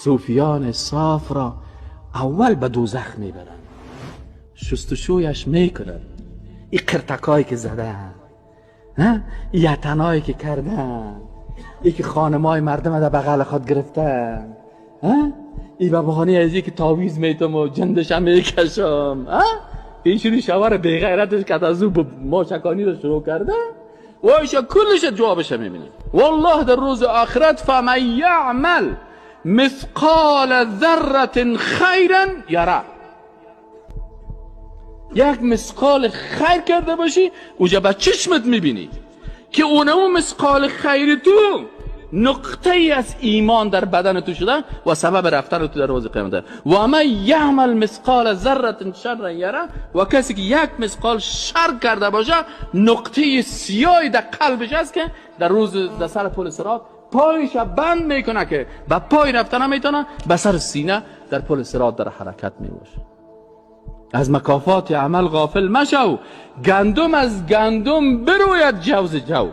صوفیان صاف را اول به دوزخ میبرن، شستشویش میکنن. این قرتکایی که زدن، یتنایی که کردن، ای که خانمای مردم در بغل خود گرفتن، ای به بهانه از که تاویز میتم و جندشم میکشم، این شروع شوار بیغیرتش که از او ما شکانی رو شروع کرده و ایشا کلش جوابش میبینی. والله در روز آخرت فمن یعمل مثقال ذره خیرا یره، یک مثقال خیر کرده باشی اوجا به چشمت میبینی که اونمو مثقال خیر تو نقطه ای از ایمان در بدن تو شده و سبب رفتن تو در روز قیامت. و من یعمل مثقال ذره شر یره، و کسی که یک مثقال شر کرده باشه نقطه سیاهی در قلبش است که در روز در سر پل صراط پایش بند میکنه که به پای رفتن نمیتونه، به سر سینه در پل صراط در حرکت میباشه. از مکافات عمل غافل مشو، گندم از گندم بروید جوز جو.